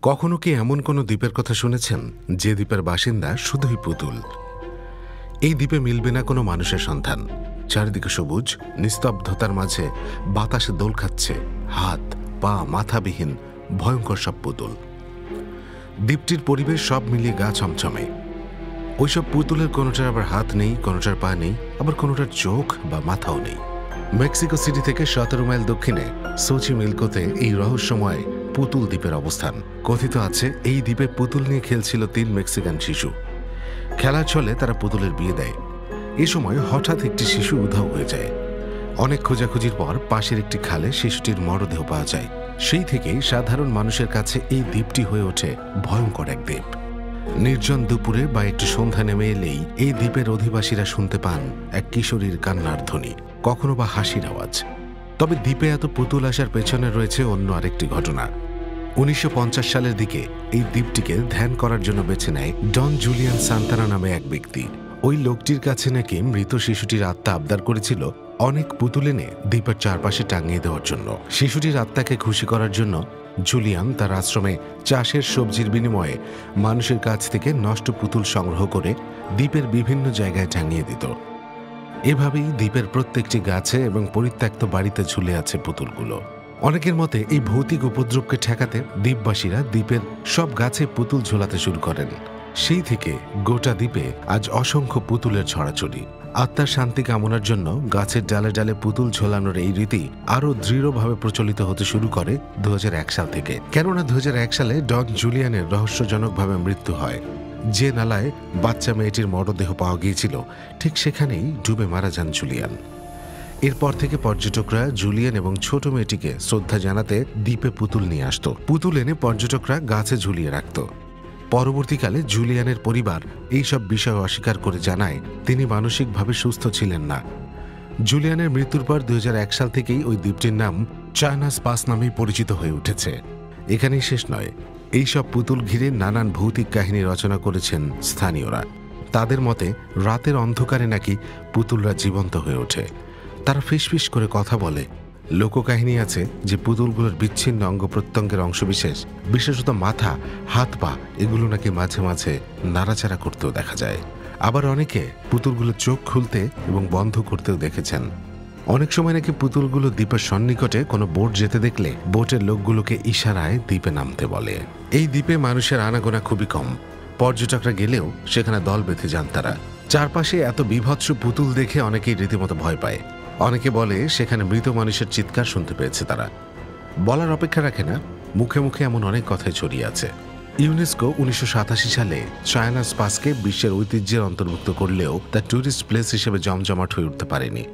কখনো কি এমন কোনো দ্বীপের কথা শুনেছেন যে দ্বীপের বাসিন্দা শুধুই পুতুল? এই দ্বীপে মিলবে না কোনো মানুষের সন্ধান। চারিদিকে সবুজ, নিস্তব্ধতার মাঝে বাতাসে দোল খাচ্ছে হাত পা মাথাবিহীন ভয়ঙ্কর সব পুতুল। দ্বীপটির পরিবেশ সব মিলিয়ে গা ছমছমে। ওইসব পুতুলের কোনোটার আবার হাত নেই, কোনোটার পা নেই, আবার কোনোটার চোখ বা মাথাও নেই। মেক্সিকো সিটি থেকে 17 মাইল দক্ষিণে সোচিমিলকোতে এই রহস্যময় পুতুল দ্বীপের অবস্থান। কথিত আছে এই দ্বীপে পুতুল নিয়ে খেলছিল 3 মেক্সিকান শিশু। খেলার ছলে তারা পুতুলের বিয়ে দেয়। এ সময় হঠাৎ একটি শিশু উধাও হয়ে যায়। অনেক খোঁজাখুঁজির পর পাশের একটি খালে শিশুটির মরদেহ পাওয়া যায়। সেই থেকেই সাধারণ মানুষের কাছে এই দ্বীপটি হয়ে ওঠে ভয়ঙ্কর এক দ্বীপ। নির্জন দুপুরে বা একটু সন্ধ্যা নেমে এলেই এই দ্বীপের অধিবাসীরা শুনতে পান এক কিশোরীর কান্নার ধ্বনি, কখনো বা হাসির আওয়াজ। তবে দ্বীপে এত পুতুল আসার পেছনে রয়েছে অন্য আরেকটি ঘটনা। 1950 সালের দিকে এই দ্বীপটিকে ধ্যান করার জন্য বেছে নেয় ডন জুলিয়ান সান্তানা নামে এক ব্যক্তি। ওই লোকটির কাছে নাকি মৃত শিশুটির আত্মা আবদার করেছিল অনেক পুতুল এনে দ্বীপের চারপাশে টাঙিয়ে দেওয়ার জন্য। শিশুটির আত্মাকে খুশি করার জন্য জুলিয়ান তার আশ্রমে চাষের সবজির বিনিময়ে মানুষের কাছ থেকে নষ্ট পুতুল সংগ্রহ করে দ্বীপের বিভিন্ন জায়গায় টাঙিয়ে দিত। এভাবেই দ্বীপের প্রত্যেকটি গাছে এবং পরিত্যক্ত বাড়িতে ঝুলে আছে পুতুলগুলো। অনেকের মতে এই ভৌতিক উপদ্রবকে ঠেকাতে দ্বীপবাসীরা দ্বীপের সব গাছে পুতুল ঝোলাতে শুরু করেন। সেই থেকে গোটা দ্বীপে আজ অসংখ্য পুতুলের ছড়াছড়ি। আত্মার শান্তি কামনার জন্য গাছের ডালে ডালে পুতুল ঝোলানোর এই রীতি আরও দৃঢ়ভাবে প্রচলিত হতে শুরু করে 2001 সাল থেকে। কেননা 2001 সালে ডন জুলিয়ানের রহস্যজনকভাবে মৃত্যু হয়। যে নালায় বাচ্চা মেয়েটির মরদেহ পাওয়া গিয়েছিল ঠিক সেখানেই ডুবে মারা যান জুলিয়ান। এরপর থেকে পর্যটকরা জুলিয়ান এবং ছোট মেয়েটিকে শ্রদ্ধা জানাতে দ্বীপে পুতুল নিয়ে আসত। পুতুল এনে পর্যটকরা গাছে ঝুলিয়ে রাখত। পরবর্তীকালে জুলিয়ানের পরিবার এইসব বিষয় অস্বীকার করে জানায় তিনি মানসিকভাবে সুস্থ ছিলেন না। জুলিয়ানের মৃত্যুর পর 2001 সাল থেকেই ওই দ্বীপটির নাম চায়নাস পাস নামেই পরিচিত হয়ে উঠেছে। এখানেই শেষ নয়, এইসব পুতুল ঘিরে নানান ভৌতিক কাহিনী রচনা করেছেন স্থানীয়রা। তাদের মতে রাতের অন্ধকারে নাকি পুতুলরা জীবন্ত হয়ে ওঠে। তারা ফিসফিস করে কথা বলে। লোককাহিনী আছে যে পুতুলগুলোর বিচ্ছিন্ন অঙ্গ প্রত্যঙ্গের অংশবিশেষ, বিশেষত মাথা, হাত পা, এগুলো নাকি মাঝে মাঝে নাড়াচাড়া করতেও দেখা যায়। আবার অনেকে পুতুলগুলো চোখ খুলতে এবং বন্ধ করতেও দেখেছেন। অনেক সময় নাকি পুতুলগুলো দ্বীপের সন্নিকটে কোনো বোট যেতে দেখলে বোটের লোকগুলোকে ইশারায় দ্বীপে নামতে বলে। এই দ্বীপে মানুষের আনাগোনা খুবই কম। পর্যটকরা গেলেও সেখানে দল বেঁধে যান তারা। চারপাশে এত বীভৎস পুতুল দেখে অনেকেই রীতিমতো ভয় পায়। অনেকে বলে সেখানে মৃত মানুষের চিৎকার শুনতে পেয়েছে তারা। বলার অপেক্ষা রাখে না, মুখে মুখে এমন অনেক কথাই ছড়িয়ে আছে। ইউনেস্কো 1987 সালে চায়নাস পাসকে বিশ্বের ঐতিহ্যের অন্তর্ভুক্ত করলেও তা ট্যুরিস্ট প্লেস হিসেবে জমজমাট হয়ে উঠতে পারেনি।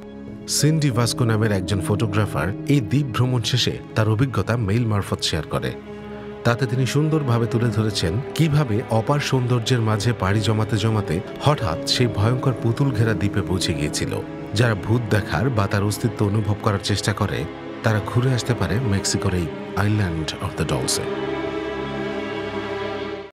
সিন্ডি ভাস্কো নামের একজন ফটোগ্রাফার এই দ্বীপ ভ্রমণ শেষে তার অভিজ্ঞতা মেইল মারফত শেয়ার করে। তাতে তিনি সুন্দরভাবে তুলে ধরেছেন কিভাবে অপার সৌন্দর্যের মাঝে পাড়ি জমাতে জমাতে হঠাৎ সেই ভয়ঙ্কর পুতুল ঘেরা দ্বীপে পৌঁছে গিয়েছিল। যারা ভূত দেখার বা তার অস্তিত্ব অনুভব করার চেষ্টা করে তারা ঘুরে আসতে পারে মেক্সিকোর এই আইল্যান্ড অফ দ্য ডলসে।